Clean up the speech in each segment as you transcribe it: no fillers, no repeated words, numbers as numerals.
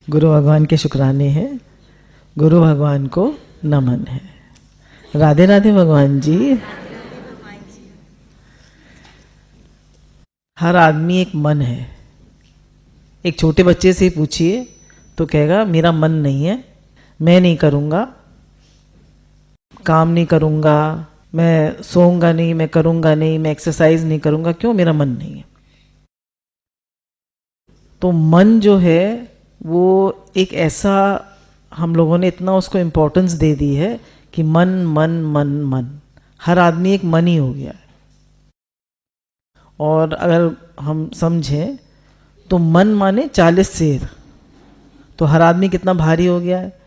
गुरु भगवान के शुक्राने हैं, गुरु भगवान को नमन है। राधे राधे भगवान जी। हर आदमी एक मन है। एक छोटे बच्चे से पूछिए तो कहेगा मेरा मन नहीं है, मैं नहीं करूँगा, काम नहीं करूँगा, मैं सोऊंगा नहीं, मैं करूँगा नहीं, मैं एक्सरसाइज नहीं करूँगा। क्यों? मेरा मन नहीं है। तो मन जो है वो एक ऐसा, हम लोगों ने इतना उसको इम्पोर्टेंस दे दी है कि मन मन मन मन, हर आदमी एक मन ही हो गया है। और अगर हम समझें तो मन माने 40 शेर, तो हर आदमी कितना भारी हो गया है,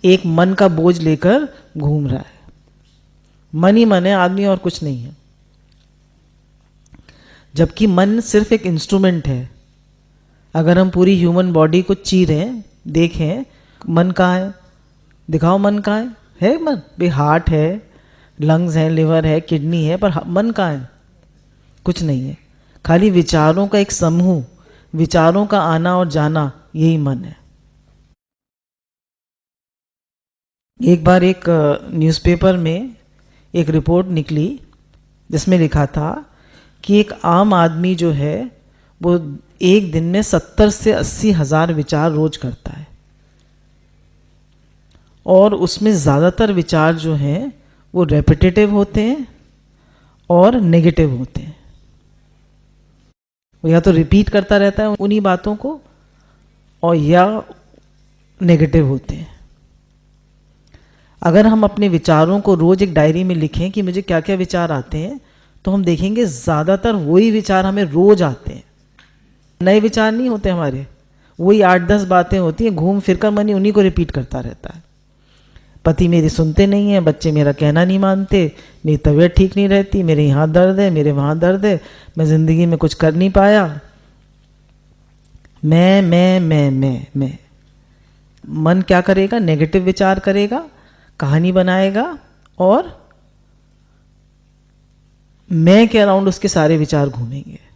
एक मन का बोझ लेकर घूम रहा है। मन ही मन है, आदमी और कुछ नहीं है। जबकि मन सिर्फ एक इंस्ट्रूमेंट है। अगर हम पूरी ह्यूमन बॉडी को चीरें, देखें, मन कहाँ है? दिखाओ मन कहाँ है मन? भाई हार्ट है, लंग्स है, लिवर है, किडनी है, पर मन कहाँ है? कुछ नहीं है। खाली विचारों का एक समूह, विचारों का आना और जाना, यही मन है। एक बार एक न्यूज़पेपर में एक रिपोर्ट निकली जिसमें लिखा था कि एक आम आदमी जो है वो एक दिन में 70 से 80 हज़ार विचार रोज करता है, और उसमें ज़्यादातर विचार जो हैं वो रेपिटेटिव होते हैं और नेगेटिव होते हैं। वो या तो रिपीट करता रहता है उन्हीं बातों को, और या नेगेटिव होते हैं। अगर हम अपने विचारों को रोज एक डायरी में लिखें कि मुझे क्या क्या विचार आते हैं, तो हम देखेंगे ज़्यादातर वही विचार हमें रोज आते हैं। नए विचार नहीं होते हमारे, वही 8-10 बातें होती हैं, घूम फिर कर मन उन्हीं को रिपीट करता रहता है। पति मेरे सुनते नहीं हैं, बच्चे मेरा कहना नहीं मानते, मेरी तबीयत ठीक नहीं रहती, मेरे यहाँ दर्द है, मेरे वहाँ दर्द है, मैं ज़िंदगी में कुछ कर नहीं पाया। मैं। मन क्या करेगा? नेगेटिव विचार करेगा, कहानी बनाएगा, और मैं के अराउंड उसके सारे विचार घूमेंगे।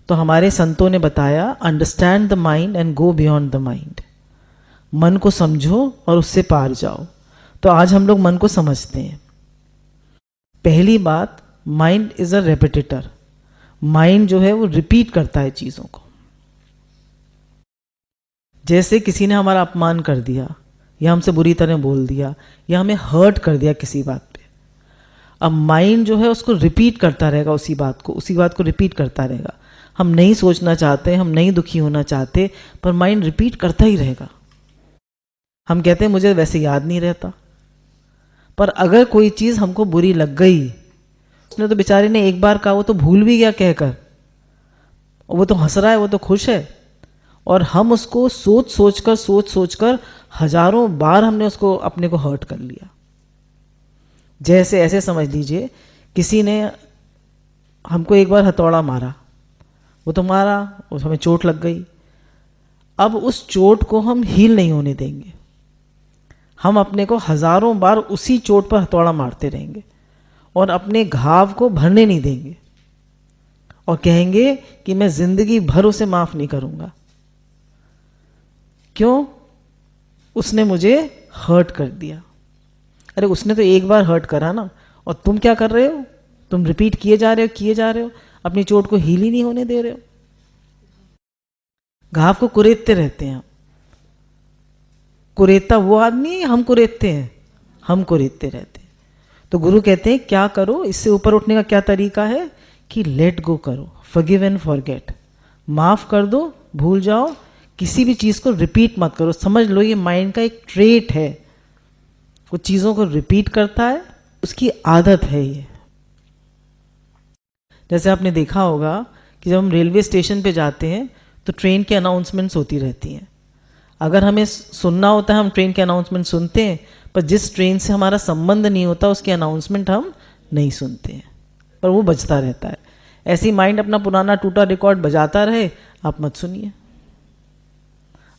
तो हमारे संतों ने बताया, understand the mind and go beyond the mind. मन को समझो और उससे पार जाओ। तो आज हम लोग मन को समझते हैं। पहली बात, माइंड इज अ रेपिटेटर। माइंड जो है वो रिपीट करता है चीजों को। जैसे किसी ने हमारा अपमान कर दिया, या हमसे बुरी तरह बोल दिया, या हमें हर्ट कर दिया किसी बात पे, अब माइंड जो है उसको रिपीट करता रहेगा, उसी बात को रिपीट करता रहेगा। हम नहीं सोचना चाहते, हम नहीं दुखी होना चाहते, पर माइंड रिपीट करता ही रहेगा। हम कहते हैं मुझे वैसे याद नहीं रहता, पर अगर कोई चीज़ हमको बुरी लग गई, उसने तो बेचारे ने एक बार कहा, वो तो भूल भी गया कहकर, वो तो हंस रहा है, वो तो खुश है, और हम उसको सोच सोच कर हजारों बार हमने उसको अपने को हर्ट कर लिया। जैसे ऐसे समझ लीजिए, किसी ने हमको एक बार हथौड़ा मारा, वो तो मारा, उस हमें चोट लग गई। अब उस चोट को हम हील नहीं होने देंगे, हम अपने को हजारों बार उसी चोट पर हथौड़ा मारते रहेंगे और अपने घाव को भरने नहीं देंगे, और कहेंगे कि मैं जिंदगी भर उसे माफ नहीं करूंगा। क्यों? उसने मुझे हर्ट कर दिया। अरे उसने तो एक बार हर्ट करा ना, और तुम क्या कर रहे हो? तुम रिपीट किए जा रहे हो, अपनी चोट को हील ही नहीं होने दे रहे हो। घाव को कुरेदते रहते हैं। कुरेदता वो आदमी, हम कुरेदते हैं, हम कुरेदते रहते हैं। तो गुरु कहते हैं क्या करो, इससे ऊपर उठने का क्या तरीका है कि लेट गो करो, फॉरगिव एंड फॉरगेट। माफ कर दो, भूल जाओ, किसी भी चीज को रिपीट मत करो। समझ लो ये माइंड का एक ट्रेट है, कुछ चीजों को रिपीट करता है, उसकी आदत है ये। जैसे आपने देखा होगा कि जब हम रेलवे स्टेशन पे जाते हैं तो ट्रेन के अनाउंसमेंट्स होती रहती हैं। अगर हमें सुनना होता है, हम ट्रेन के अनाउंसमेंट सुनते हैं, पर जिस ट्रेन से हमारा संबंध नहीं होता उसके अनाउंसमेंट हम नहीं सुनते हैं, पर वो बजता रहता है। ऐसे ही माइंड अपना पुराना टूटा रिकॉर्ड बजाता रहे, आप मत सुनिए,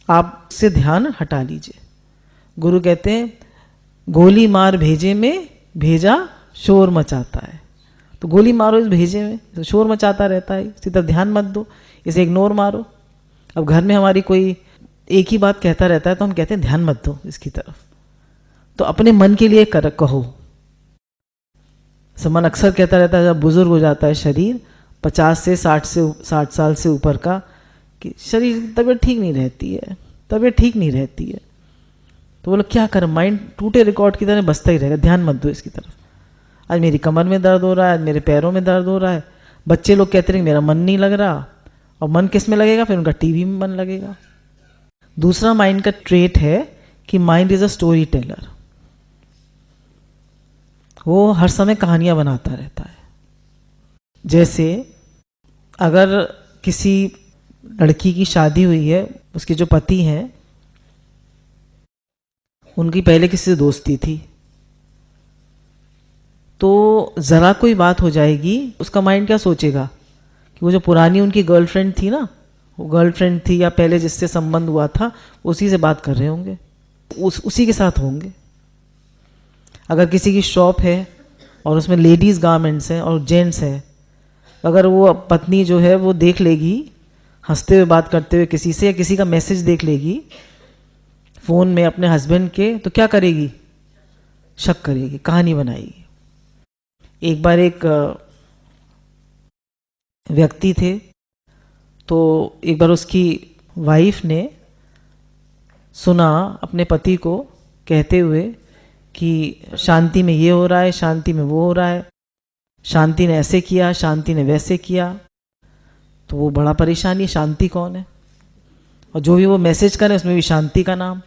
आप से ध्यान हटा लीजिए। गुरु कहते हैं गोली मार भेजे में, भेजा शोर मचाता है। तो गोली मारो इस भेजे में, तो शोर मचाता रहता है, इसी तरह ध्यान मत दो, इसे इग्नोर मारो। अब घर में हमारी कोई एक ही बात कहता रहता है तो हम कहते हैं ध्यान मत दो इसकी तरफ, तो अपने मन के लिए कहो। मन अक्सर कहता रहता है, जब बुजुर्ग हो जाता है शरीर 50 से 60 साल से ऊपर का, कि शरीर तबीयत ठीक नहीं रहती है, तबीयत ठीक नहीं रहती है, तो वो लोग क्या करें, माइंड टूटे रिकॉर्ड की तरह बसता ही रहेगा, ध्यान मत दो इसकी तरफ। आज मेरी कमर में दर्द हो रहा है, आज मेरे पैरों में दर्द हो रहा है। बच्चे लोग कहते हैं मेरा मन नहीं लग रहा, और मन किस में लगेगा, फिर उनका टीवी में मन लगेगा। दूसरा माइंड का ट्रेट है कि mind is a story teller, वो हर समय कहानियां बनाता रहता है। जैसे अगर किसी लड़की की शादी हुई है, उसके जो पति हैं उनकी पहले किसी से दोस्ती थी, तो ज़रा कोई बात हो जाएगी, उसका माइंड क्या सोचेगा कि वो जो पुरानी उनकी गर्लफ्रेंड थी ना, वो गर्लफ्रेंड थी या पहले जिससे संबंध हुआ था उसी से बात कर रहे होंगे, उसी के साथ होंगे। अगर किसी की शॉप है और उसमें लेडीज़ गारमेंट्स हैं और जेंट्स हैं, अगर वो पत्नी जो है वो देख लेगी हंसते हुए बात करते हुए किसी से, या किसी का मैसेज देख लेगी फ़ोन में अपने हस्बैंड के, तो क्या करेगी, शक करेगी, कहानी बनाएगी। एक बार एक व्यक्ति थे, तो एक बार उसकी वाइफ ने सुना अपने पति को कहते हुए कि शांति में ये हो रहा है, शांति में वो हो रहा है, शांति ने ऐसे किया, शांति ने वैसे किया। तो वो बड़ा परेशानी, शांति कौन है, और जो भी वो मैसेज करे उसमें भी शांति का नाम,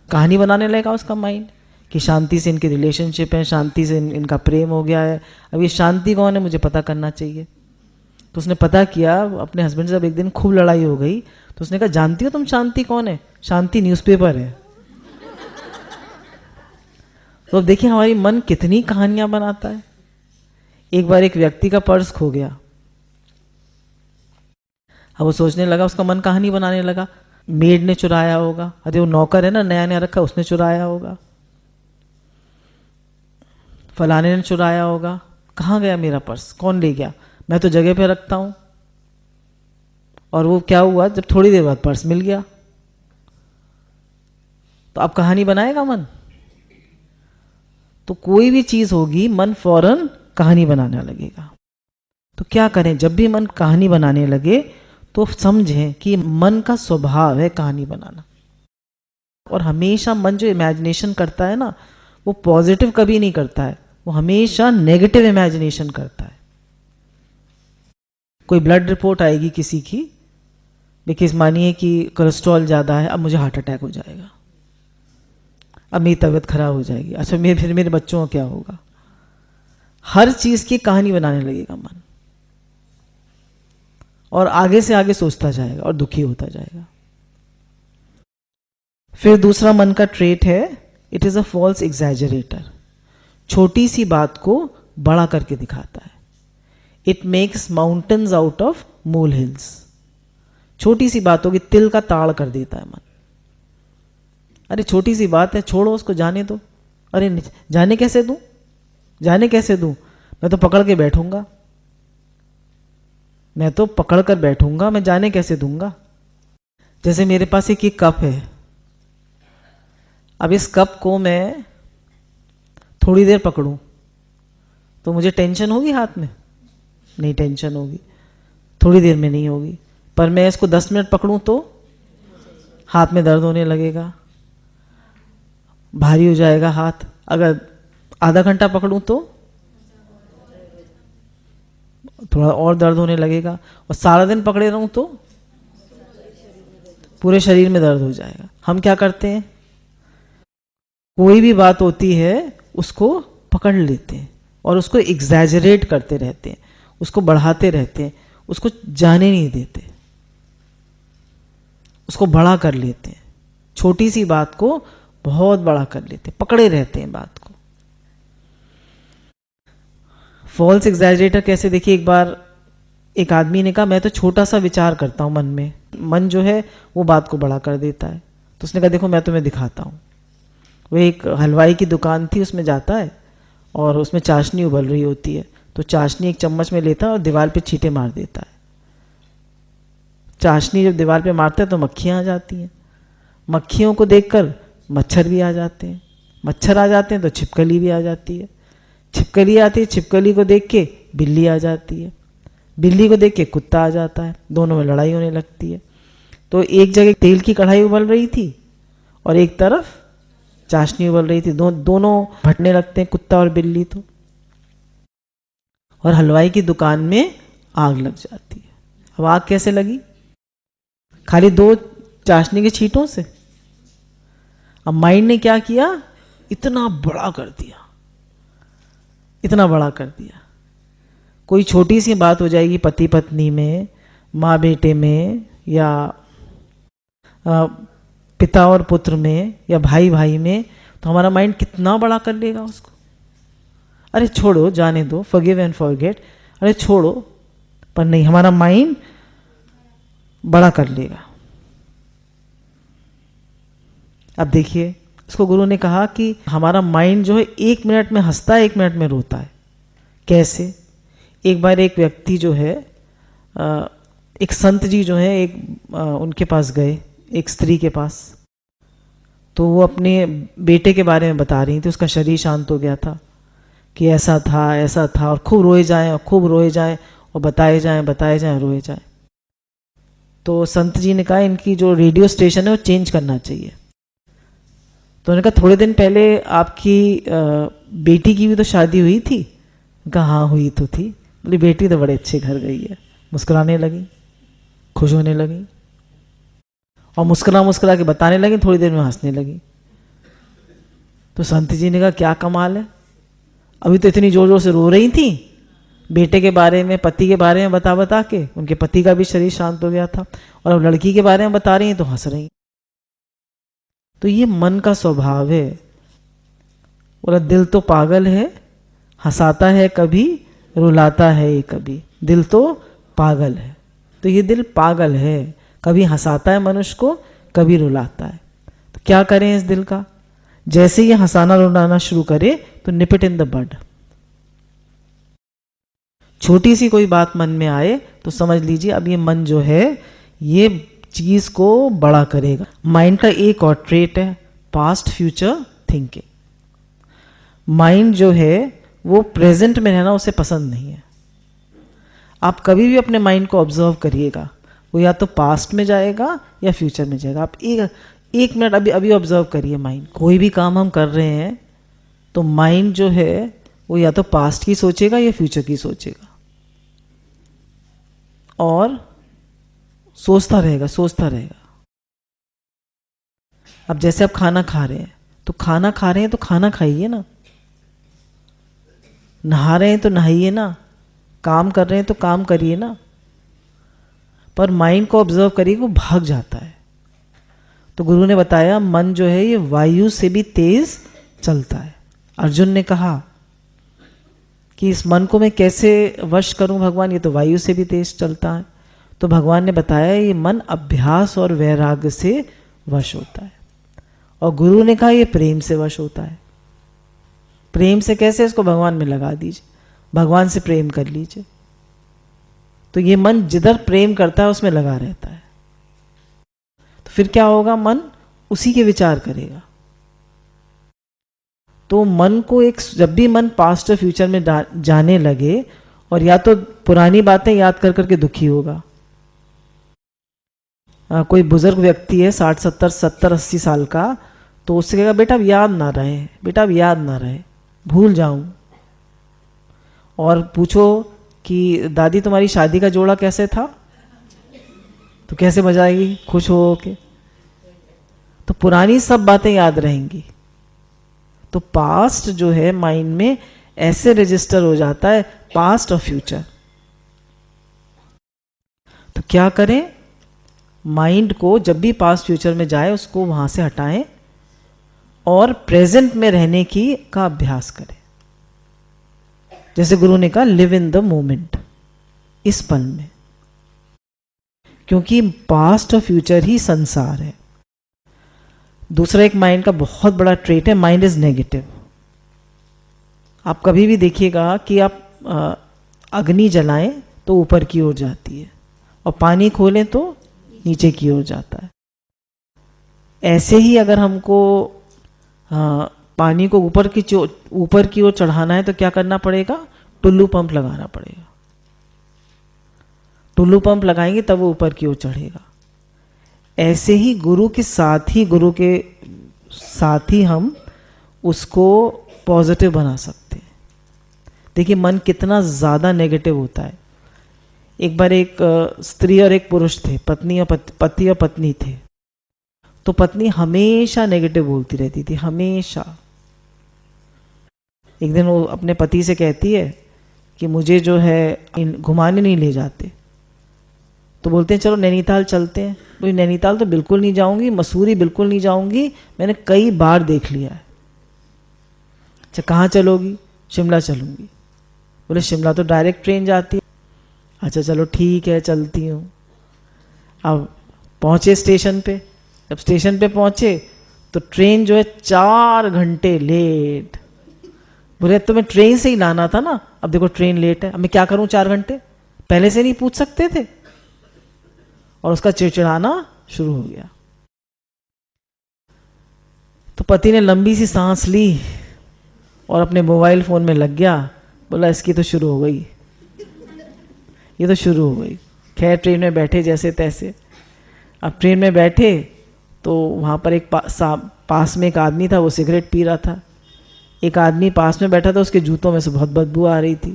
कहानी बनाने लगेगा उसका माइंड कि शांति से इनके रिलेशनशिप है, शांति से इनका प्रेम हो गया है, अब ये शांति कौन है मुझे पता करना चाहिए। तो उसने पता किया अपने हस्बैंड से, जब एक दिन खूब लड़ाई हो गई तो उसने कहा जानती हो तुम शांति कौन है, शांति न्यूज़पेपर है। तो अब देखिए हमारी मन कितनी कहानियां बनाता है। एक बार एक व्यक्ति का पर्स खो गया, अब वो सोचने लगा, उसका मन कहानी बनाने लगा, मेड ने चुराया होगा, अरे वो नौकर है ना नया नया रखा, उसने चुराया होगा, फलाने ने चुराया होगा, कहाँ गया मेरा पर्स, कौन ले गया, मैं तो जगह पे रखता हूँ। और वो क्या हुआ, जब थोड़ी देर बाद पर्स मिल गया, तो अब कहानी बनाएगा मन। तो कोई भी चीज होगी मन फौरन कहानी बनाने लगेगा। तो क्या करें, जब भी मन कहानी बनाने लगे तो समझें कि मन का स्वभाव है कहानी बनाना। और हमेशा मन जो इमेजिनेशन करता है ना, वो पॉजिटिव कभी नहीं करता है, वो हमेशा नेगेटिव इमेजिनेशन करता है। कोई ब्लड रिपोर्ट आएगी किसी की, बिकॉज मानिए कि कोलेस्ट्रॉल ज़्यादा है, अब मुझे हार्ट अटैक हो जाएगा, अब मेरी तबीयत खराब हो जाएगी, अच्छा फिर मेरे बच्चों का क्या होगा। हर चीज़ की कहानी बनाने लगेगा मन, और आगे से आगे सोचता जाएगा और दुखी होता जाएगा। फिर दूसरा मन का ट्रेट है, इट इज अ फॉल्स एग्जैजरेटर। छोटी सी बात को बड़ा करके दिखाता है। It makes mountains out of mole hills. छोटी सी बात होगी, तिल का ताड़ कर देता है मन। अरे छोटी सी बात है, छोड़ो उसको, जाने दो। अरे जाने कैसे दूं, जाने कैसे दूं, मैं तो पकड़ के बैठूंगा, मैं तो पकड़ कर बैठूंगा, मैं जाने कैसे दूंगा। जैसे मेरे पास एक कप है, अब इस कप को मैं थोड़ी देर पकड़ूं तो मुझे टेंशन होगी हाथ में, नहीं टेंशन होगी, थोड़ी देर में नहीं होगी। पर मैं इसको 10 मिनट पकड़ूं तो हाथ में दर्द होने लगेगा, भारी हो जाएगा हाथ। अगर आधा घंटा पकड़ूं तो थोड़ा और दर्द होने लगेगा, और सारा दिन पकड़े रहूं तो पूरे शरीर में दर्द हो जाएगा। हम क्या करते हैं, कोई भी बात होती है उसको पकड़ लेते हैं और उसको एग्जैजरेट करते रहते हैं, उसको बढ़ाते रहते हैं, उसको जाने नहीं देते, उसको बड़ा कर लेते हैं। छोटी सी बात को बहुत बड़ा कर लेते हैं, पकड़े रहते हैं बात को। फॉल्स एग्जैजरेटर कैसे, देखिए एक बार एक आदमी ने कहा मैं तो छोटा सा विचार करता हूं मन में, मन जो है वो बात को बड़ा कर देता है। तो उसने कहा देखो मैं तुम्हें दिखाता हूं। वो एक हलवाई की दुकान थी, उसमें जाता है और उसमें चाशनी उबल रही होती है, तो चाशनी एक चम्मच में लेता है और दीवार पे छींटे मार देता है। चाशनी जब दीवार पे मारते हैं तो मक्खियाँ आ जाती हैं, मक्खियों को देखकर मच्छर भी आ जाते हैं, मच्छर आ जाते हैं तो छिपकली भी आ जाती है, छिपकली आती है, छिपकली को देख के बिल्ली आ जाती है, बिल्ली को देख के कुत्ता आ जाता है, दोनों में लड़ाई होने लगती है। तो एक जगह तेल की कढ़ाई उबल रही थी और एक तरफ चाशनी उबल रही थी, दोनों भटने लगते हैं, कुत्ता और बिल्ली। तो और हलवाई की दुकान में आग लग जाती है। अब आग कैसे लगी? खाली 2 चाशनी के छींटों से। अब माइंड ने क्या किया, इतना बड़ा कर दिया, इतना बड़ा कर दिया। कोई छोटी सी बात हो जाएगी पति पत्नी में, माँ बेटे में, या पिता और पुत्र में, या भाई भाई में, तो हमारा माइंड कितना बड़ा कर लेगा उसको। अरे छोड़ो, जाने दो, फॉरगिव एंड फॉरगेट, अरे छोड़ो। पर नहीं, हमारा माइंड बड़ा कर लेगा। अब देखिए, उसको गुरु ने कहा कि हमारा माइंड जो है 1 मिनट में हंसता है, 1 मिनट में रोता है। कैसे? एक बार एक व्यक्ति जो है, एक संत जी जो है, उनके पास गए, एक स्त्री के पास। तो वो अपने बेटे के बारे में बता रही थी, उसका शरीर शांत हो गया था कि ऐसा था, और खूब रोए जाएं और खूब रोए जाएं और बताए जाएं रोए जाएं। तो संत जी ने कहा इनकी जो रेडियो स्टेशन है वो चेंज करना चाहिए। तो उन्होंने कहा थोड़े दिन पहले आपकी बेटी की भी तो शादी हुई थी। कहा हाँ हुई तो थी। बोली बेटी तो बड़े अच्छे घर गई है। मुस्कुराने लगी, खुश होने लगी, और मुस्कुरा के बताने लगी, थोड़ी देर में हंसने लगी। तो संत जी ने कहा क्या कमाल है, अभी तो इतनी जोर जोर से रो रही थी बेटे के बारे में, पति के बारे में बता के, उनके पति का भी शरीर शांत हो गया था, और अब लड़की के बारे में बता रही हैं तो हंस रही। तो ये मन का स्वभाव है। बोला दिल तो पागल है, हंसाता है कभी, रुलाता है ये कभी। दिल तो पागल है। तो ये दिल पागल है, कभी हंसाता है मनुष्य को, कभी रुलाता है। तो क्या करें इस दिल का? जैसे ये हंसाना रुलाना शुरू करे तो निप इट इन द बड। छोटी सी कोई बात मन में आए तो समझ लीजिए अब ये मन जो है ये चीज को बड़ा करेगा। माइंड का एक और ट्रेट है पास्ट फ्यूचर थिंकिंग। माइंड जो है वो प्रेजेंट में रहना उसे पसंद नहीं है। आप कभी भी अपने माइंड को ऑब्जर्व करिएगा, वो या तो पास्ट में जाएगा या फ्यूचर में जाएगा। आप एक मिनट अभी ऑब्जर्व करिए माइंड। कोई भी काम हम कर रहे हैं तो माइंड जो है वो या तो पास्ट की सोचेगा या फ्यूचर की सोचेगा, और सोचता रहेगा। अब जैसे आप खाना खा रहे हैं तो खाना खाइए ना, नहा रहे हैं तो नहाइए ना, काम कर रहे हैं तो काम करिए ना। पर माइंड को ऑब्जर्व करिए, वो भाग जाता है। तो गुरु ने बताया मन जो है ये वायु से भी तेज चलता है। अर्जुन ने कहा कि इस मन को मैं कैसे वश करूं भगवान, ये तो वायु से भी तेज चलता है। तो भगवान ने बताया ये मन अभ्यास और वैराग्य से वश होता है। और गुरु ने कहा ये प्रेम से वश होता है। प्रेम से कैसे? इसको भगवान में लगा दीजिए, भगवान से प्रेम कर लीजिए, तो ये मन जिधर प्रेम करता है उसमें लगा रहता है। तो फिर क्या होगा? मन उसी के विचार करेगा। तो मन को जब भी मन पास्ट और फ्यूचर में जाने लगे, और या तो पुरानी बातें याद कर करके दुखी होगा। कोई बुजुर्ग व्यक्ति है 60 70 80 साल का, तो उससे कहेगा बेटा अब याद ना रहे, भूल जाऊं। और पूछो कि दादी तुम्हारी शादी का जोड़ा कैसे था, तो कैसे बजाएगी खुश हो के। तो पुरानी सब बातें याद रहेंगी। तो पास्ट जो है माइंड में ऐसे रजिस्टर हो जाता है, पास्ट और फ्यूचर। तो क्या करें? माइंड को जब भी पास्ट फ्यूचर में जाए उसको वहां से हटाएं और प्रेजेंट में रहने का अभ्यास करें। जैसे गुरु ने कहा लिव इन द मोमेंट, इस पल में, क्योंकि पास्ट और फ्यूचर ही संसार है। दूसरा एक माइंड का बहुत बड़ा ट्रेट है, माइंड इज नेगेटिव। आप कभी भी देखिएगा कि आप अग्नि जलाएं तो ऊपर की ओर जाती है, और पानी खोलें तो नीचे की ओर जाता है। ऐसे ही अगर हमको पानी को ऊपर की ओर चढ़ाना है तो क्या करना पड़ेगा? टुल्लू पंप लगाना पड़ेगा। टुल्लू पंप लगाएंगे तब वो ऊपर की ओर चढ़ेगा। ऐसे ही गुरु के साथ ही हम उसको पॉजिटिव बना सकते हैं। देखिए मन कितना ज़्यादा नेगेटिव होता है। एक बार एक स्त्री और एक पुरुष थे, पति और पत्नी थे। तो पत्नी हमेशा नेगेटिव बोलती रहती थी, हमेशा। एक दिन वो अपने पति से कहती है कि मुझे जो है घुमाने नहीं ले जाते। तो बोलते हैं चलो नैनीताल चलते हैं। बोली नैनीताल तो बिल्कुल नहीं जाऊंगी, मसूरी बिल्कुल नहीं जाऊंगी, मैंने कई बार देख लिया है। अच्छा कहाँ चलोगी? शिमला चलूंगी। बोले शिमला तो डायरेक्ट ट्रेन जाती है। अच्छा चलो ठीक है चलती हूँ। अब पहुँचे स्टेशन पे। जब स्टेशन पे पहुँचे तो ट्रेन जो है 4 घंटे लेट। बोले तुम्हें ट्रेन से ही लाना था ना, अब देखो ट्रेन लेट है, अब मैं क्या करूँ 4 घंटे? पहले से नहीं पूछ सकते थे? और उसका चिड़चिड़ाना शुरू हो गया। तो पति ने लंबी सी सांस ली और अपने मोबाइल फोन में लग गया। बोला इसकी तो शुरू हो गई, ये तो शुरू हो गई। खैर ट्रेन में बैठे जैसे तैसे। अब ट्रेन में बैठे तो वहाँ पर एक पास में एक आदमी था, वो सिगरेट पी रहा था। एक आदमी पास में बैठा था, उसके जूतों में से बहुत बदबू आ रही थी।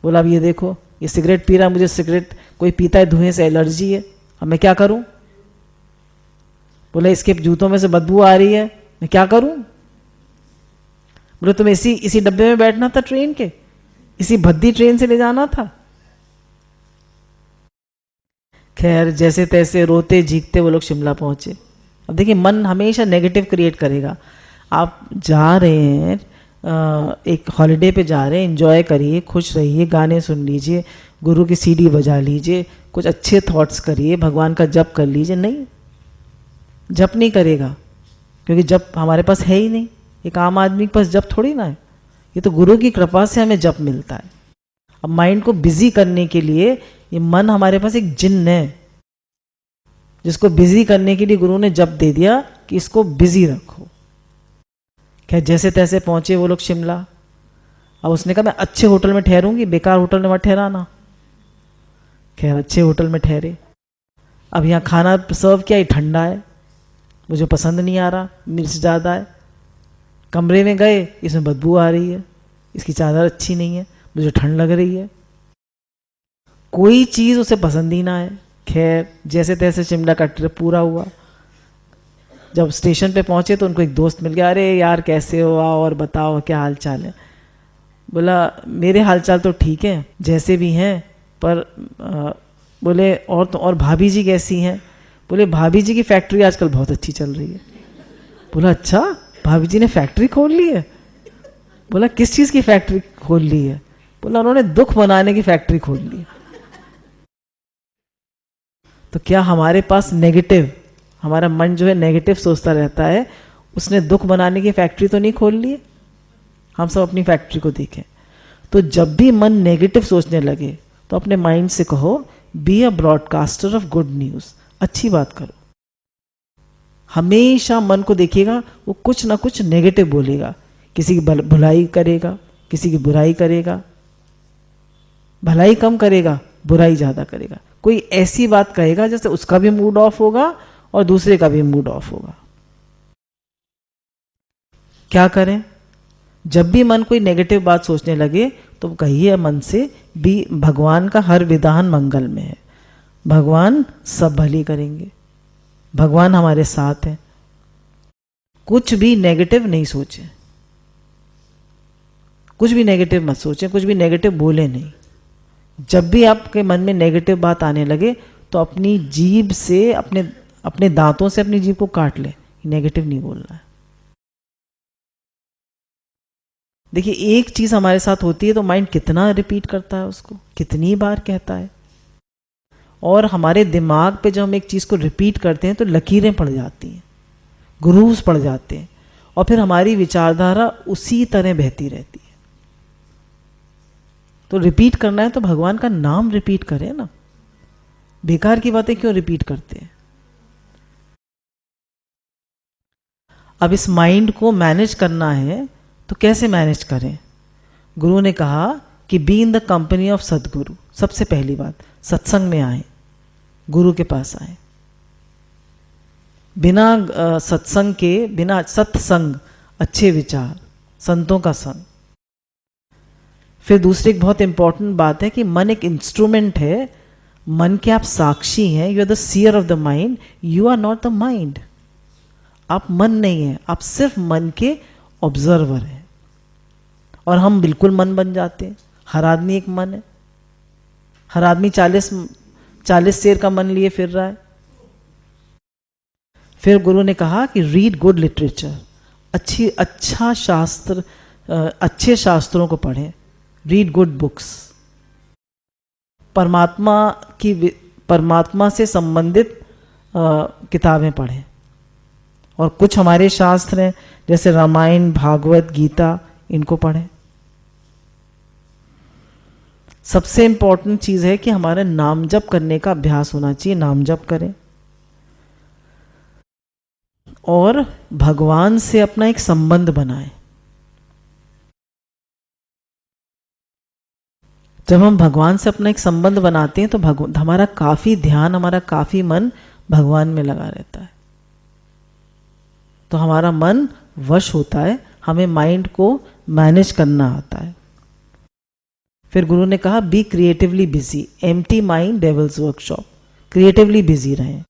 बोला अब ये देखो ये सिगरेट पी रहा, मुझे सिगरेट कोई पीता है धुएं से एलर्जी है, अब मैं क्या करूं? बोले इसके जूतों में से बदबू आ रही है, मैं क्या करूं? बोले तुम्हें इसी डब्बे में बैठना था ट्रेन के, इसी भद्दी ट्रेन से ले जाना था। खैर जैसे तैसे रोते झीकते वो लोग शिमला पहुंचे। अब देखिए मन हमेशा नेगेटिव क्रिएट करेगा। आप जा रहे हैं एक हॉलिडे पे जा रहे हैं, एंजॉय करिए, खुश रहिए, गाने सुन लीजिए, गुरु की सीडी बजा लीजिए, कुछ अच्छे थॉट्स करिए, भगवान का जप कर लीजिए। नहीं, जप नहीं करेगा क्योंकि जप हमारे पास है ही नहीं। एक आम आदमी के पास जप थोड़ी ना है, ये तो गुरु की कृपा से हमें जप मिलता है। अब माइंड को बिजी करने के लिए ये मन हमारे पास एक जिन्न है, जिसको बिजी करने के लिए गुरु ने जप दे दिया कि इसको बिजी रखो। क्या जैसे तैसे पहुंचे वो लोग शिमला। अब उसने कहा मैं अच्छे होटल में ठहरूंगी, बेकार होटल में मत ठहराना। खैर अच्छे होटल में ठहरे। अब यहाँ खाना सर्व किया, ये ठंडा है, मुझे पसंद नहीं आ रहा, मिर्च ज़्यादा है। कमरे में गए, इसमें बदबू आ रही है, इसकी चादर अच्छी नहीं है, मुझे ठंड लग रही है। कोई चीज़ उसे पसंद ही ना है। खैर जैसे तैसे शिमला का ट्रिप पूरा हुआ। जब स्टेशन पे पहुंचे तो उनको एक दोस्त मिल गया। अरे यार कैसे हो, आओ और बताओ क्या हाल चाल है। बोला मेरे हाल चाल तो ठीक है जैसे भी हैं, पर बोले और भाभी जी कैसी हैं? बोले भाभी जी की फैक्ट्री आजकल बहुत अच्छी चल रही है। बोला अच्छा भाभी जी ने फैक्ट्री खोल ली है? बोला किस चीज़ की फैक्ट्री खोल ली है? बोला उन्होंने दुख बनाने की फैक्ट्री खोल ली है। तो क्या हमारे पास नेगेटिव, हमारा मन जो है नेगेटिव सोचता रहता है, उसने दुख बनाने की फैक्ट्री तो नहीं खोल ली है? हम सब अपनी फैक्ट्री को देखें। तो जब भी मन नेगेटिव सोचने लगे तो अपने माइंड से कहो be a broadcaster of good news, अच्छी बात करो। हमेशा मन को देखिएगा वो कुछ ना कुछ नेगेटिव बोलेगा, किसी की भलाई करेगा, किसी की बुराई करेगा। भलाई कम करेगा, बुराई ज़्यादा करेगा। कोई ऐसी बात कहेगा जैसे उसका भी मूड ऑफ होगा और दूसरे का भी मूड ऑफ होगा। क्या करें? जब भी मन कोई नेगेटिव बात सोचने लगे तो कहिए मन से भी भगवान का हर विधान मंगल में है, भगवान सब भली करेंगे, भगवान हमारे साथ हैं। कुछ भी नेगेटिव नहीं सोचें, कुछ भी नेगेटिव मत सोचें, कुछ भी नेगेटिव बोले नहीं। जब भी आपके मन में नेगेटिव बात आने लगे तो अपनी जीभ से, अपने दांतों से अपनी जीभ को काट ले, नेगेटिव नहीं बोलना है। देखिए एक चीज हमारे साथ होती है तो माइंड कितना रिपीट करता है उसको, कितनी बार कहता है। और हमारे दिमाग पे जब हम एक चीज को रिपीट करते हैं तो लकीरें पड़ जाती हैं, ग्रूव्स पड़ जाते हैं, और फिर हमारी विचारधारा उसी तरह बहती रहती है। तो रिपीट करना है तो भगवान का नाम रिपीट करें ना। बेकार की बातें क्यों रिपीट करते हैं? अब इस माइंड को मैनेज करना है तो कैसे मैनेज करें? गुरु ने कहा कि be in the company of सदगुरु। सबसे पहली बात, सत्संग में आए, गुरु के पास आए। बिना सत्संग के, बिना सत्संग, अच्छे विचार, संतों का संग। फिर दूसरी एक बहुत इंपॉर्टेंट बात है कि मन एक इंस्ट्रूमेंट है, मन के आप साक्षी हैं, you are the seer of the mind, you are not the mind. आप मन नहीं है, आप सिर्फ मन के ऑब्जर्वर हैं। और हम बिल्कुल मन बन जाते हैं। हर आदमी एक मन है, हर आदमी 40 शेर का मन लिए फिर रहा है। फिर गुरु ने कहा कि रीड गुड लिटरेचर, अच्छा शास्त्र, अच्छे शास्त्रों को पढ़ें, रीड गुड बुक्स। परमात्मा से संबंधित किताबें पढ़ें। और कुछ हमारे शास्त्र हैं जैसे रामायण, भागवत, गीता, इनको पढ़ें। सबसे इंपॉर्टेंट चीज है कि हमारे नाम जप करने का अभ्यास होना चाहिए, नाम जप करें। और भगवान से अपना एक संबंध बनाएं। जब हम भगवान से अपना एक संबंध बनाते हैं तो हमारा काफी ध्यान, हमारा काफी मन भगवान में लगा रहता है। तो हमारा मन वश होता है, हमें माइंड को मैनेज करना आता है। फिर गुरु ने कहा be creatively busy, empty mind devil's workshop. Creatively busy रहें।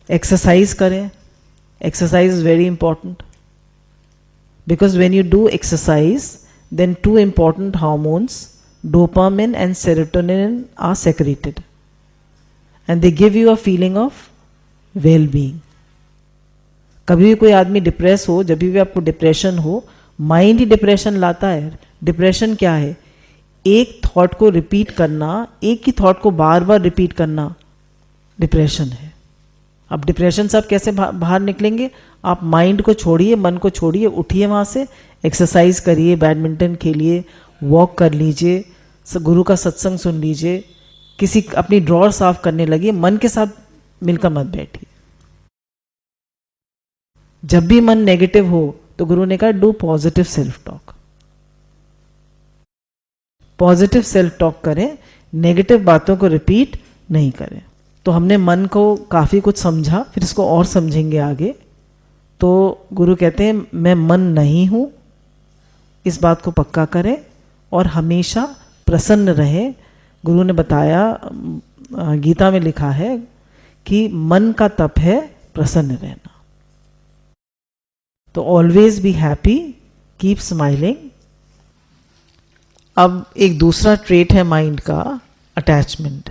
एक्सरसाइज करें। Exercise is very important because when you do exercise then two important hormones, dopamine and serotonin, are secreted and they give you a feeling of well-being. कभी भी कोई आदमी depress हो, जब भी आपको डिप्रेशन हो, माइंड ही डिप्रेशन लाता है। डिप्रेशन क्या है? एक थॉट को रिपीट करना, एक ही थॉट को बार बार रिपीट करना डिप्रेशन है। अब डिप्रेशन से आप कैसे बाहर निकलेंगे? आप माइंड को छोड़िए, मन को छोड़िए, उठिए वहाँ से, एक्सरसाइज करिए, बैडमिंटन खेलिए, वॉक कर लीजिए, गुरु का सत्संग सुन लीजिए, किसी अपनी ड्रॉर साफ करने लगिए, मन के साथ मिलकर मत बैठिए। जब भी मन नेगेटिव हो तो गुरु ने कहा do positive self talk. Positive self talk करें, नेगेटिव बातों को रिपीट नहीं करें। तो हमने मन को काफ़ी कुछ समझा, फिर इसको और समझेंगे आगे। तो गुरु कहते हैं मैं मन नहीं हूँ, इस बात को पक्का करें और हमेशा प्रसन्न रहें। गुरु ने बताया, गीता में लिखा है कि मन का तप है प्रसन्न रहना। तो always be happy, keep smiling. अब एक दूसरा ट्रेट है माइंड का, अटैचमेंट।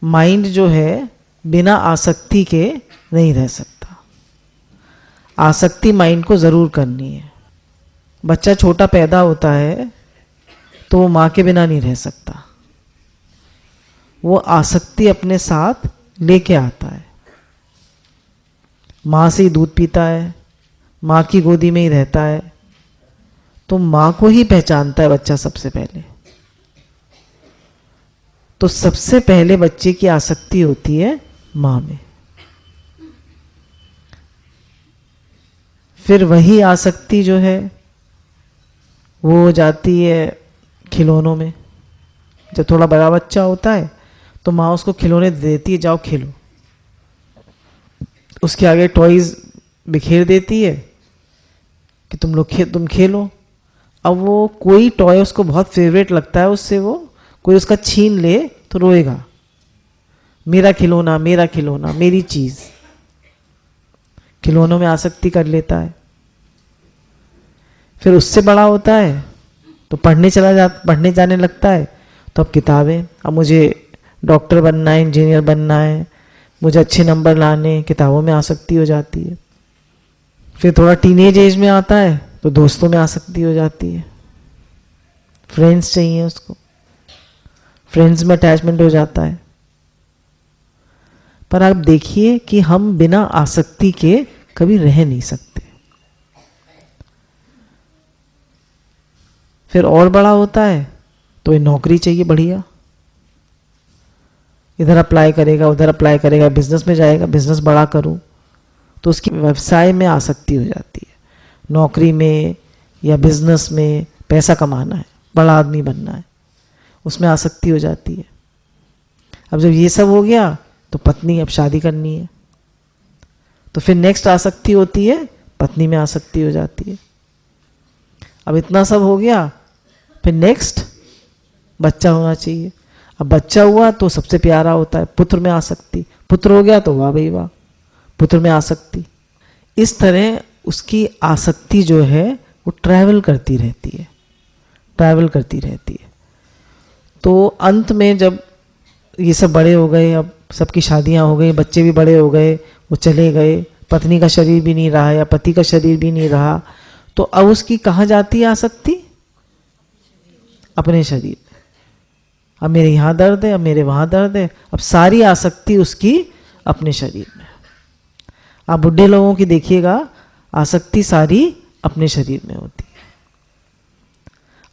माइंड जो है बिना आसक्ति के नहीं रह सकता। आसक्ति माइंड को जरूर करनी है। बच्चा छोटा पैदा होता है तो वो माँ के बिना नहीं रह सकता, वो आसक्ति अपने साथ लेके आता है। माँ से ही दूध पीता है, माँ की गोदी में ही रहता है, तो माँ को ही पहचानता है बच्चा सबसे पहले। तो सबसे पहले बच्चे की आसक्ति होती है माँ में। फिर वही आसक्ति जो है वो हो जाती है खिलौनों में। जब थोड़ा बड़ा बच्चा होता है तो माँ उसको खिलौने दे देती है, जाओ खेलो। उसके आगे टॉयज बिखेर देती है कि तुम खेलो। अब वो कोई टॉय उसको बहुत फेवरेट लगता है, उससे वो कोई उसका छीन ले तो रोएगा, मेरा खिलौना, मेरा खिलौना, मेरी चीज। खिलौनों में आसक्ति कर लेता है। फिर उससे बड़ा होता है तो पढ़ने जाने लगता है। तो अब किताबें, अब मुझे डॉक्टर बनना है, इंजीनियर बनना है, मुझे अच्छे नंबर लाने, किताबों में आसक्ति हो जाती है। फिर थोड़ा टीनेज एज में आता है तो दोस्तों में आसक्ति हो जाती है, फ्रेंड्स चाहिए उसको, फ्रेंड्स में अटैचमेंट हो जाता है। पर आप देखिए कि हम बिना आसक्ति के कभी रह नहीं सकते। फिर और बड़ा होता है तो ये नौकरी चाहिए बढ़िया, इधर अप्लाई करेगा उधर अप्लाई करेगा, बिजनेस में जाएगा बिजनेस बड़ा करूं, तो उसकी व्यवसाय में आसक्ति हो जाती है। नौकरी में या बिजनेस में पैसा कमाना है, बड़ा आदमी बनना है, उसमें आसक्ति हो जाती है। अब जब ये सब हो गया तो पत्नी, अब शादी करनी है, तो फिर नेक्स्ट आसक्ति होती है, पत्नी में आसक्ति हो जाती है। अब इतना सब हो गया, फिर नेक्स्ट बच्चा होना चाहिए। अब बच्चा हुआ तो सबसे प्यारा होता है, पुत्र में आसक्ति, पुत्र हो गया तो वाह भाई वाह, पुत्र में आसक्ति। इस तरह उसकी आसक्ति जो है वो ट्रैवल करती रहती है, ट्रैवल करती रहती है। तो अंत में जब ये सब बड़े हो गए, अब सबकी शादियां हो गई, बच्चे भी बड़े हो गए, वो चले गए, पत्नी का शरीर भी नहीं रहा या पति का शरीर भी नहीं रहा, तो अब उसकी कहाँ जाती है आसक्ति? अपने शरीर में। अब मेरे यहाँ दर्द है, अब मेरे वहाँ दर्द है, अब सारी आसक्ति उसकी अपने शरीर में। आप बुढ़े लोगों की देखिएगा, आसक्ति सारी अपने शरीर में होती है।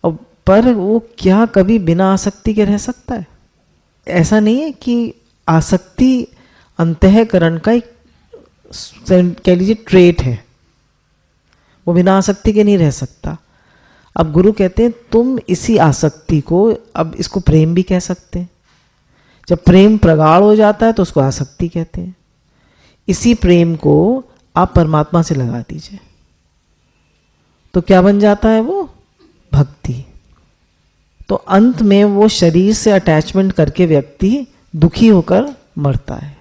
अब पर वो क्या कभी बिना आसक्ति के रह सकता है? ऐसा नहीं है कि आसक्ति अंतःकरण का एक कह लीजिए ट्रेट है, वो बिना आसक्ति के नहीं रह सकता। अब गुरु कहते हैं तुम इसी आसक्ति को, अब इसको प्रेम भी कह सकते हैं, जब प्रेम प्रगाढ़ हो जाता है तो उसको आसक्ति कहते हैं। इसी प्रेम को आप परमात्मा से लगा दीजिए तो क्या बन जाता है? वो भक्ति। तो अंत में वो शरीर से अटैचमेंट करके व्यक्ति दुखी होकर मरता है,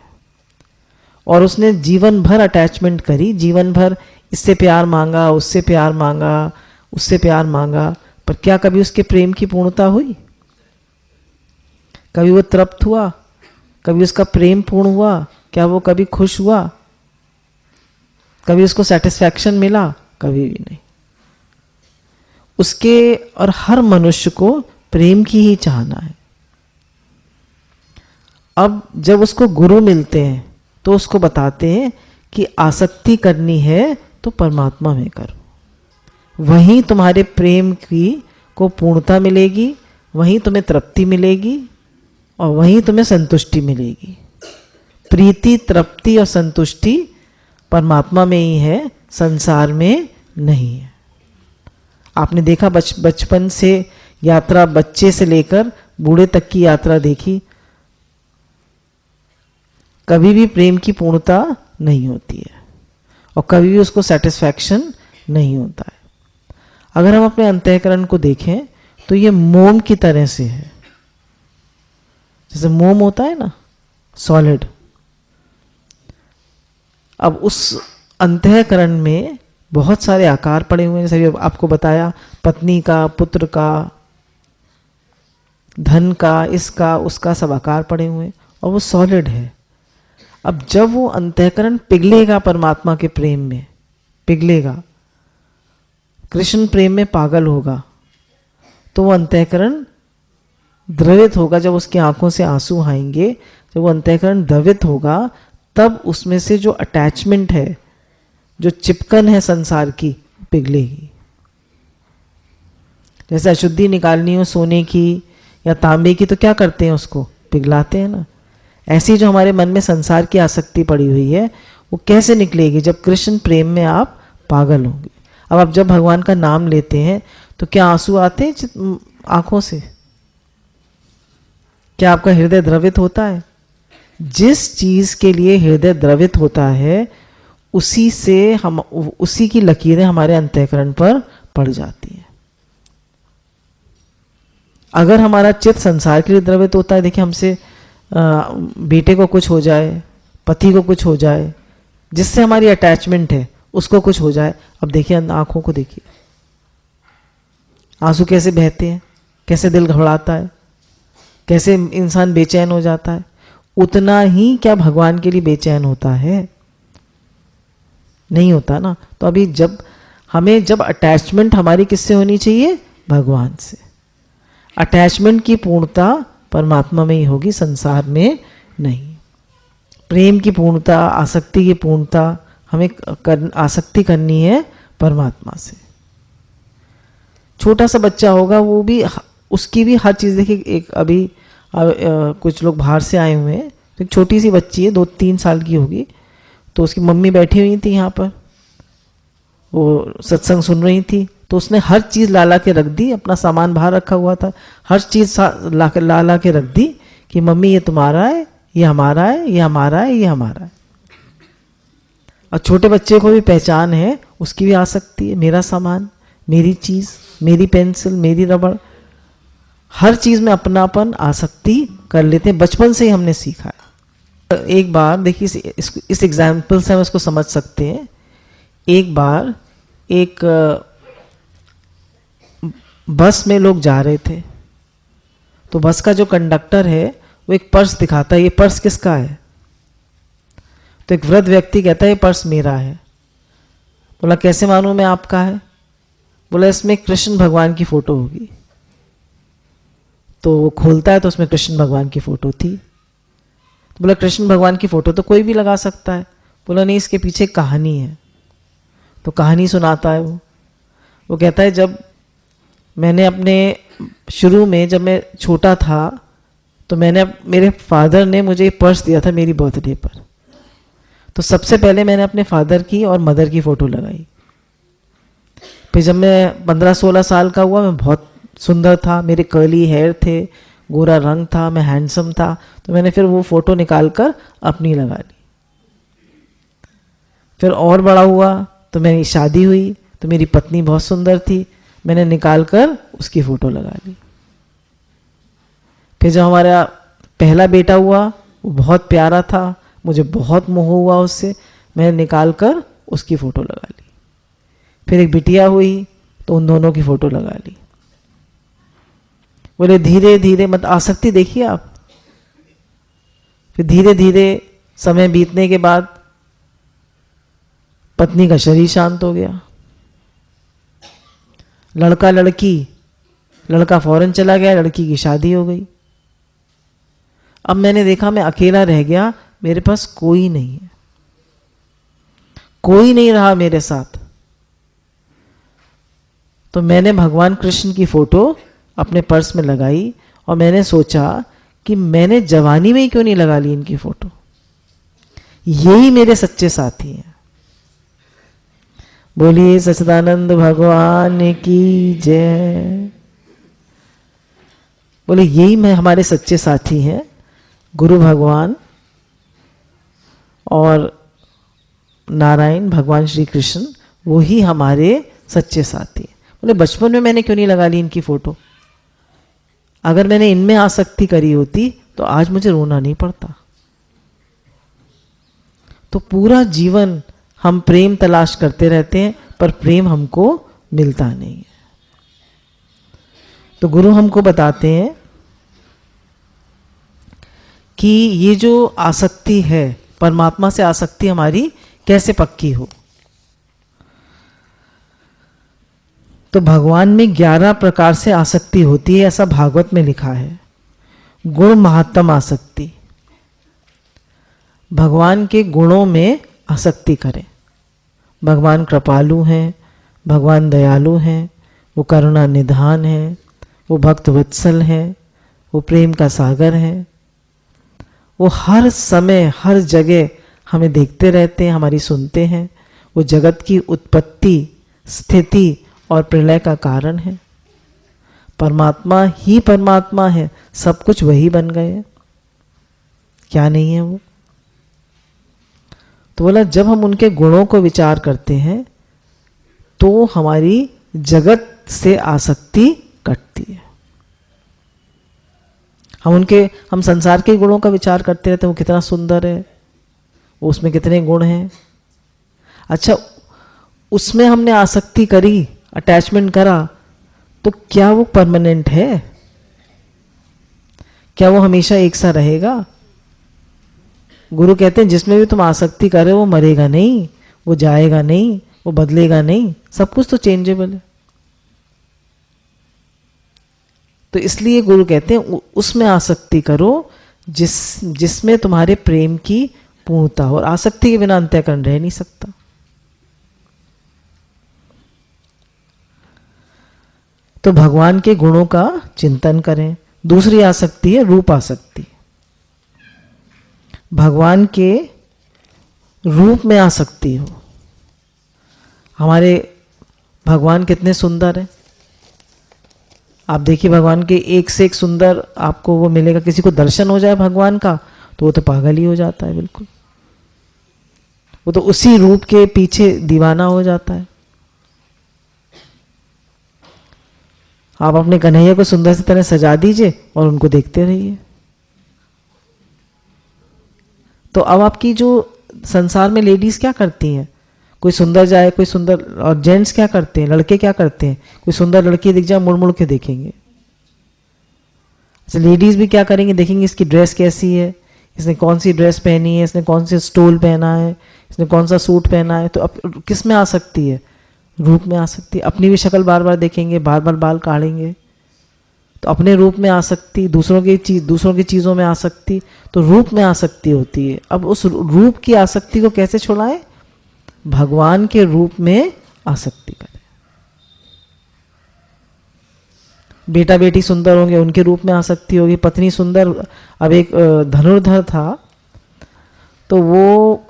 और उसने जीवन भर अटैचमेंट करी, जीवन भर इससे प्यार मांगा, उससे प्यार मांगा, उससे प्यार मांगा, पर क्या कभी उसके प्रेम की पूर्णता हुई? कभी वो तृप्त हुआ? कभी उसका प्रेम पूर्ण हुआ? क्या वो कभी खुश हुआ? कभी उसको सेटिस्फैक्शन मिला? कभी भी नहीं। उसके और हर मनुष्य को प्रेम की ही चाहना है। अब जब उसको गुरु मिलते हैं तो उसको बताते हैं कि आसक्ति करनी है तो परमात्मा में करो, वहीं तुम्हारे प्रेम की को पूर्णता मिलेगी, वहीं तुम्हें तृप्ति मिलेगी और वहीं तुम्हें संतुष्टि मिलेगी। प्रीति, तृप्ति और संतुष्टि परमात्मा में ही है, संसार में नहीं है। आपने देखा बचपन से यात्रा, बच्चे से लेकर बूढ़े तक की यात्रा देखी, कभी भी प्रेम की पूर्णता नहीं होती है और कभी भी उसको सेटिस्फैक्शन नहीं होता है। अगर हम अपने अंतःकरण को देखें तो ये मोम की तरह से है, जैसे मोम होता है ना सॉलिड। अब उस अंतःकरण में बहुत सारे आकार पड़े हुए हैं, जैसे आपको बताया, पत्नी का, पुत्र का, धन का, इसका उसका, सब आकार पड़े हुए हैं और वो सॉलिड है। अब जब वो अंतःकरण पिघलेगा परमात्मा के प्रेम में, पिघलेगा, कृष्ण प्रेम में पागल होगा, तो वो अंतःकरण द्रवित होगा। जब उसकी आंखों से आंसू आएंगे, जब वो अंतःकरण द्रवित होगा, तब उसमें से जो अटैचमेंट है, जो चिपकन है संसार की, पिघलेगी। जैसे अशुद्धि निकालनी हो सोने की या तांबे की तो क्या करते हैं? उसको पिघलाते हैं ना। ऐसी जो हमारे मन में संसार की आसक्ति पड़ी हुई है, वो कैसे निकलेगी? जब कृष्ण प्रेम में आप पागल होंगे। अब आप जब भगवान का नाम लेते हैं तो क्या आंसू आते हैं आंखों से? क्या आपका हृदय द्रवित होता है? जिस चीज के लिए हृदय द्रवित होता है, उसी से हम, उसी की लकीरें हमारे अंतःकरण पर पड़ जाती हैं। अगर हमारा चित्त संसार के लिए द्रवित होता है, देखिए हमसे बेटे को कुछ हो जाए, पति को कुछ हो जाए, जिससे हमारी अटैचमेंट है उसको कुछ हो जाए, अब देखिए आंखों को देखिए, आंसू कैसे बहते हैं, कैसे दिल घबराता है, कैसे इंसान बेचैन हो जाता है। उतना ही क्या भगवान के लिए बेचैन होता है? नहीं होता ना। तो अभी जब हमें, जब अटैचमेंट हमारी किससे होनी चाहिए? भगवान से। अटैचमेंट की पूर्णता परमात्मा में ही होगी, संसार में नहीं। प्रेम की पूर्णता, आसक्ति की पूर्णता हमें आसक्ति करनी है परमात्मा से। छोटा सा बच्चा होगा, वो भी उसकी भी हर चीज़ देखिए। एक अभी कुछ लोग बाहर से आए हुए हैं, तो एक छोटी सी बच्ची है, 2-3 साल की होगी, तो उसकी मम्मी बैठी हुई थी यहाँ पर, वो सत्संग सुन रही थी, तो उसने हर चीज़ ला के रख दी, अपना सामान बाहर रखा हुआ था, हर चीज़ ला के रख दी कि मम्मी ये तुम्हारा है, ये हमारा है, ये हमारा है, ये हमारा है। और छोटे बच्चे को भी पहचान है, उसकी भी आ सकती है, मेरा सामान, मेरी चीज़, मेरी पेंसिल, मेरी रबड़, हर चीज़ में अपनापन आसक्ति कर लेते हैं, बचपन से ही हमने सीखा है। एक बार देखिए, इस एग्जाम्पल से हम इसको समझ सकते हैं। एक बार एक बस में लोग जा रहे थे, तो बस का जो कंडक्टर है वो एक पर्स दिखाता है, ये पर्स किसका है? तो एक वृद्ध व्यक्ति कहता है ये पर्स मेरा है। बोला कैसे मालूम मैं आपका है? बोला इसमें कृष्ण भगवान की फोटो होगी। तो वो खोलता है तो उसमें कृष्ण भगवान की फोटो थी। तो बोला कृष्ण भगवान की फोटो तो कोई भी लगा सकता है। बोला नहीं, इसके पीछे कहानी है। तो कहानी सुनाता है वो कहता है जब मैंने अपने शुरू में, जब मैं छोटा था, तो मेरे फादर ने मुझे पर्स दिया था मेरी बर्थडे पर। तो सबसे पहले मैंने अपने फादर की और मदर की फ़ोटो लगाई। फिर जब मैं 15-16 साल का हुआ, मैं बहुत सुंदर था, मेरे कर्ली हेयर थे, गोरा रंग था, मैं हैंडसम था, तो मैंने फिर वो फ़ोटो निकाल कर अपनी लगा ली। फिर और बड़ा हुआ तो मेरी शादी हुई, तो मेरी पत्नी बहुत सुंदर थी, मैंने निकाल कर उसकी फ़ोटो लगा ली। फिर जब हमारा पहला बेटा हुआ, वो बहुत प्यारा था, मुझे बहुत मोह हुआ उससे, मैंने निकाल कर उसकी फ़ोटो लगा ली। फिर एक बिटिया हुई तो उन दोनों की फ़ोटो लगा ली। बोले धीरे धीरे मत आसक्ति देखिए आप। फिर धीरे धीरे समय बीतने के बाद पत्नी का शरीर शांत हो गया, लड़का लड़की, लड़का फौरन चला गया, लड़की की शादी हो गई। अब मैंने देखा मैं अकेला रह गया, मेरे पास कोई नहीं है, कोई नहीं रहा मेरे साथ। तो मैंने भगवान कृष्ण की फोटो अपने पर्स में लगाई और मैंने सोचा कि मैंने जवानी में ही क्यों नहीं लगा ली इनकी फोटो। यही मेरे सच्चे साथी हैं। बोलिए सच्चिदानंद भगवान की जय। बोले यही मैं हमारे सच्चे साथी हैं, गुरु भगवान और नारायण भगवान श्री कृष्ण, वो ही हमारे सच्चे साथी हैं। बोले बचपन में मैंने क्यों नहीं लगा ली इनकी फोटो? अगर मैंने इनमें आसक्ति करी होती तो आज मुझे रोना नहीं पड़ता। तो पूरा जीवन हम प्रेम तलाश करते रहते हैं, पर प्रेम हमको मिलता नहीं है। तो गुरु हमको बताते हैं कि ये जो आसक्ति है, परमात्मा से आसक्ति हमारी कैसे पक्की हो। तो भगवान में 11 प्रकार से आसक्ति होती है, ऐसा भागवत में लिखा है। गुण महात्म आसक्ति, भगवान के गुणों में आसक्ति करें। भगवान कृपालु हैं, भगवान दयालु हैं, वो करुणा निधान है, वो भक्त वत्सल है, वो प्रेम का सागर है। वो हर समय हर जगह हमें देखते रहते हैं, हमारी सुनते हैं। वो जगत की उत्पत्ति, स्थिति और प्रलय का कारण है। परमात्मा ही परमात्मा है, सब कुछ वही बन गए, क्या नहीं है वो। तो बोला जब हम उनके गुणों को विचार करते हैं तो हमारी जगत से आसक्ति कटती है। हम संसार के गुणों का विचार करते रहते हैं, वो कितना सुंदर है, वो उसमें कितने गुण हैं। अच्छा, उसमें हमने आसक्ति करी, अटैचमेंट करा, तो क्या वो परमानेंट है? क्या वो हमेशा एक सा रहेगा? गुरु कहते हैं जिसमें भी तुम आसक्ति करे वो मरेगा नहीं, वो जाएगा नहीं, वो बदलेगा नहीं, सब कुछ तो चेंजेबल है। तो इसलिए गुरु कहते हैं उसमें आसक्ति करो जिसमें तुम्हारे प्रेम की पूर्णता हो। और आसक्ति के बिना अंतःकरण रह नहीं सकता। तो भगवान के गुणों का चिंतन करें। दूसरी आसक्ति है रूप आसक्ति। भगवान के रूप में आसक्ति हो। हमारे भगवान कितने सुंदर हैं। आप देखिए भगवान के एक से एक सुंदर आपको वो मिलेगा। किसी को दर्शन हो जाए भगवान का तो वो तो पागल ही हो जाता है, बिल्कुल। वो तो उसी रूप के पीछे दीवाना हो जाता है। आप अपने कन्हैया को सुंदर सी तरह सजा दीजिए और उनको देखते रहिए। तो अब आपकी जो संसार में लेडीज क्या करती हैं, कोई सुंदर जाए, कोई सुंदर, और जेंट्स क्या करते हैं, लड़के क्या करते हैं, कोई सुंदर लड़की दिख जाए मुड़ मुड़ के देखेंगे। अच्छा, लेडीज भी क्या करेंगे, देखेंगे इसकी ड्रेस कैसी है, इसने कौन सी ड्रेस पहनी है, इसने कौन सी स्टोल पहना है, इसने कौन सा सूट पहना है। तो अब किस में आ सकती है, रूप में आ सकती है। अपनी भी शक्ल बार बार देखेंगे, बार बार बाल काढ़ेंगे, तो अपने रूप में आ सकती। दूसरों की चीज़ों में आ सकती, तो रूप में आ सकती होती है। अब उस रूप की आसक्ति को कैसे छुड़ाएं, भगवान के रूप में आसक्ति करें। बेटा बेटी सुंदर होंगे, उनके रूप में आसक्ति होगी। पत्नी सुंदर, अब एक धनुर्धर था, तो वो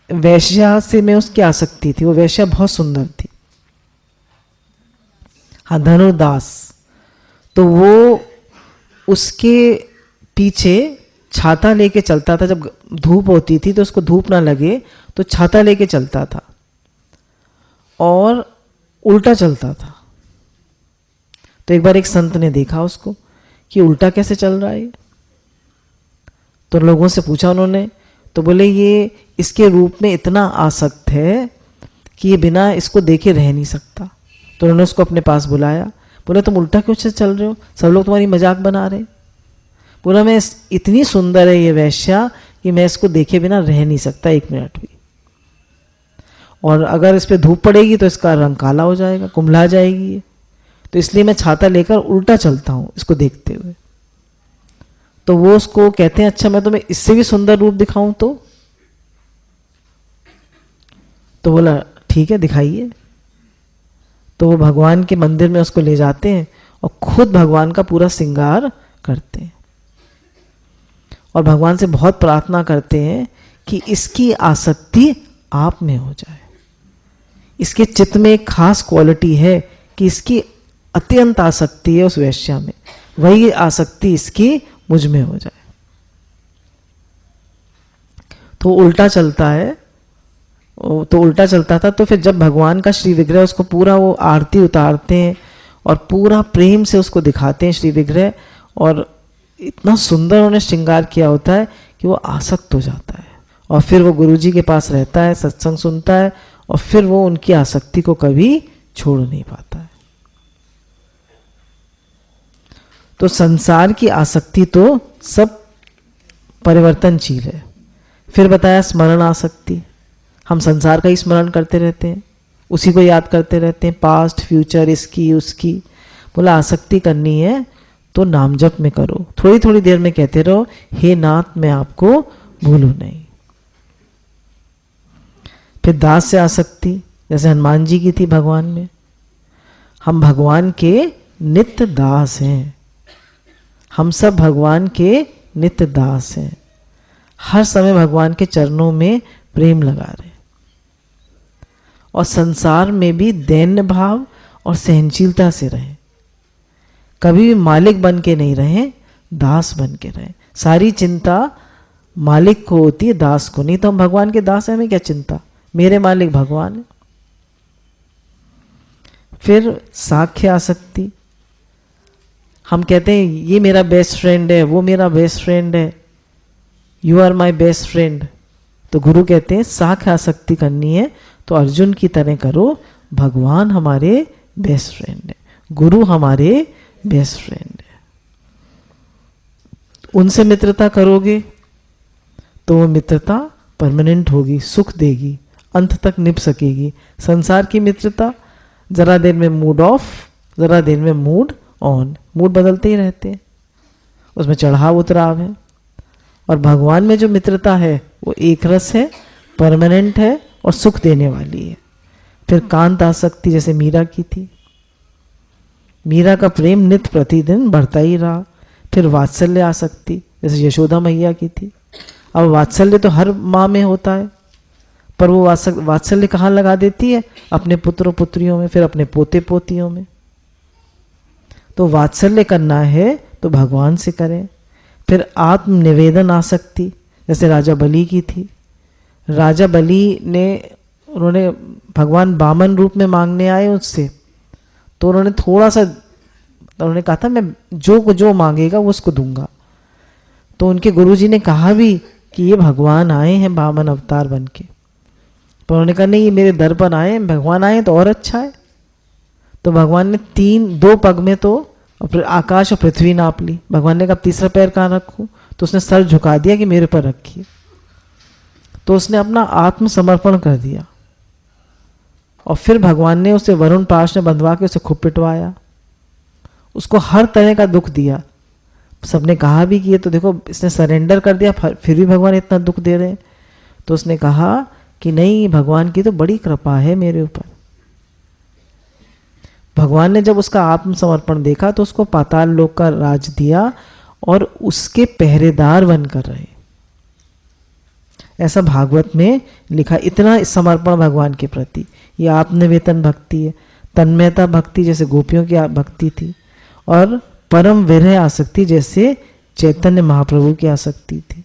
वैश्या से में उसकी आसक्ति थी। वो वैश्या बहुत सुंदर थी, हाँ, धनुर्दास। तो वो उसके पीछे छाता लेके चलता था। जब धूप होती थी तो उसको धूप ना लगे तो छाता लेके चलता था और उल्टा चलता था। तो एक बार एक संत ने देखा उसको कि उल्टा कैसे चल रहा है। तो लोगों से पूछा उन्होंने, तो बोले ये इसके रूप में इतना आसक्त है कि ये बिना इसको देखे रह नहीं सकता। तो उन्होंने उसको अपने पास बुलाया। बोले तुम उल्टा क्यों से चल रहे हो, सब लोग तुम्हारी मजाक बना रहे। बोला मैं इतनी सुंदर है ये वैश्या कि मैं इसको देखे बिना रह नहीं सकता एक मिनट भी, और अगर इस पर धूप पड़ेगी तो इसका रंग काला हो जाएगा, कुम्भला जाएगी ये, तो इसलिए मैं छाता लेकर उल्टा चलता हूँ इसको देखते हुए। तो वो उसको कहते हैं अच्छा मैं तुम्हें इससे भी सुंदर रूप दिखाऊं तो बोला ठीक है दिखाइए। तो वो भगवान के मंदिर में उसको ले जाते हैं और खुद भगवान का पूरा श्रृंगार करते हैं और भगवान से बहुत प्रार्थना करते हैं कि इसकी आसक्ति आप में हो जाए। इसके चित्त में एक खास क्वालिटी है कि इसकी अत्यंत आसक्ति है उस वैश्या में, वही आसक्ति इसकी मुझ में हो जाए। तो उल्टा चलता है, तो उल्टा चलता था। तो फिर जब भगवान का श्री विग्रह, उसको पूरा वो आरती उतारते हैं और पूरा प्रेम से उसको दिखाते हैं श्री विग्रह, और इतना सुंदर उन्होंने श्रृंगार किया होता है कि वो आसक्त हो जाता है। और फिर वो गुरुजी के पास रहता है, सत्संग सुनता है, और फिर वो उनकी आसक्ति को कभी छोड़ नहीं पाता है। तो संसार की आसक्ति तो सब परिवर्तनशील है। फिर बताया स्मरण आसक्ति, हम संसार का ही स्मरण करते रहते हैं, उसी को याद करते रहते हैं, पास्ट फ्यूचर इसकी उसकी। बोला आसक्ति करनी है तो नाम जप में करो, थोड़ी थोड़ी देर में कहते रहो हे नाथ मैं आपको भूलूं नहीं। फिर दास से आसक्ति, जैसे हनुमान जी की थी भगवान में। हम भगवान के नित्य दास हैं, हम सब भगवान के नित्य दास हैं, हर समय भगवान के चरणों में प्रेम लगा रहे, और संसार में भी दैन्य भाव और सहनशीलता से रहें। कभी भी मालिक बन के नहीं रहें, दास बन के रहें। सारी चिंता मालिक को होती है, दास को नहीं। तो हम भगवान के दास हैं, हमें क्या चिंता, मेरे मालिक भगवान है। फिर साख्य आसक्ति, हम कहते हैं ये मेरा बेस्ट फ्रेंड है, वो मेरा बेस्ट फ्रेंड है, you are my best friend. तो गुरु कहते हैं साख्य आसक्ति करनी है तो अर्जुन की तरह करो, भगवान हमारे बेस्ट फ्रेंड है, गुरु हमारे बेस्ट फ्रेंड है। उनसे मित्रता करोगे तो वो मित्रता परमानेंट होगी, सुख देगी, अंत तक निभ सकेगी। संसार की मित्रता जरा देर में मूड ऑफ, जरा देर में मूड ऑन, मूड बदलते ही रहते हैं, उसमें चढ़ाव उतराव है। और भगवान में जो मित्रता है वो एक रस है, परमानेंट है और सुख देने वाली है। फिर कांत आसक्ति, जैसे मीरा की थी, मीरा का प्रेम नित्य प्रतिदिन बढ़ता ही रहा। फिर वात्सल्य आसक्ति, जैसे यशोदा मैया की थी। अब वात्सल्य तो हर माँ में होता है, पर वो वात्सल्य कहाँ लगा देती है? अपने पुत्र पुत्रियों में, फिर अपने पोते पोतियों में। तो वात्सल्य करना है तो भगवान से करें। फिर आत्म निवेदन आसक्ति, जैसे राजा बलि की थी। राजा बलि ने, उन्होंने भगवान वामन रूप में मांगने आए उससे, तो उन्होंने थोड़ा सा, उन्होंने कहा था मैं जो मांगेगा वो उसको दूंगा। तो उनके गुरुजी ने कहा भी कि ये भगवान आए हैं वामन अवतार बन के, पर उन्होंने कहा नहीं, ये मेरे दर पर आए, भगवान आए तो और अच्छा है। तो भगवान ने 2 पग में तो आकाश और पृथ्वी नाप ली। भगवान ने कहा तीसरा पैर कहाँ रखूं? तो उसने सर झुका दिया कि मेरे पर रखिए। तो उसने अपना आत्मसमर्पण कर दिया। और फिर भगवान ने उसे वरुण पाश में बंधवा के उसे खूब पिटवाया, उसको हर तरह का दुख दिया। सबने कहा भी कि ये तो देखो इसने सरेंडर कर दिया, फिर भी भगवान इतना दुख दे रहे हैं। तो उसने कहा कि नहीं, भगवान की तो बड़ी कृपा है मेरे ऊपर। भगवान ने जब उसका आत्मसमर्पण देखा तो उसको पाताल लोक का राज दिया और उसके पहरेदार बनकर रहे। ऐसा भागवत में लिखा। इतना समर्पण भगवान के प्रति, ये आत्मनिवेदन भक्ति है। तन्मयता भक्ति जैसे गोपियों की भक्ति थी, और परम विरह आसक्ति जैसे चैतन्य महाप्रभु की आसक्ति थी।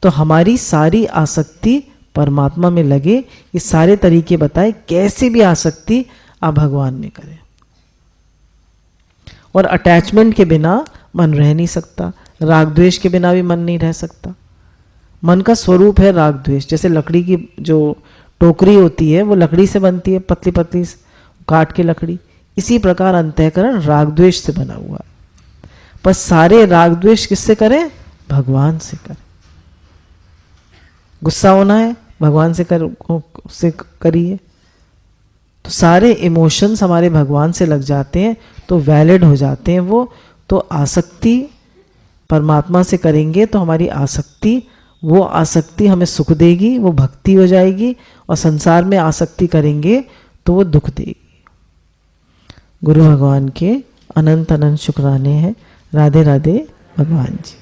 तो हमारी सारी आसक्ति परमात्मा में लगे। ये सारे तरीके बताए, कैसे भी आसक्ति आप भगवान में करें। और अटैचमेंट के बिना मन रह नहीं सकता, राग द्वेष के बिना भी मन नहीं रह सकता। मन का स्वरूप है राग द्वेष। जैसे लकड़ी की जो टोकरी होती है वो लकड़ी से बनती है, पतली पतली काट के लकड़ी, इसी प्रकार अंतःकरण राग द्वेष से बना हुआ है। पर सारे राग द्वेष किससे करें? भगवान से करें। गुस्सा होना है, भगवान से करिए। तो सारे इमोशंस हमारे भगवान से लग जाते हैं तो वैलिड हो जाते हैं वो। तो आसक्ति परमात्मा से करेंगे तो हमारी आसक्ति, वो आसक्ति हमें सुख देगी, वो भक्ति हो जाएगी। और संसार में आसक्ति करेंगे तो वो दुख देगी। गुरु भगवान के अनंत अनंत शुक्राने हैं। राधे राधे भगवान जी।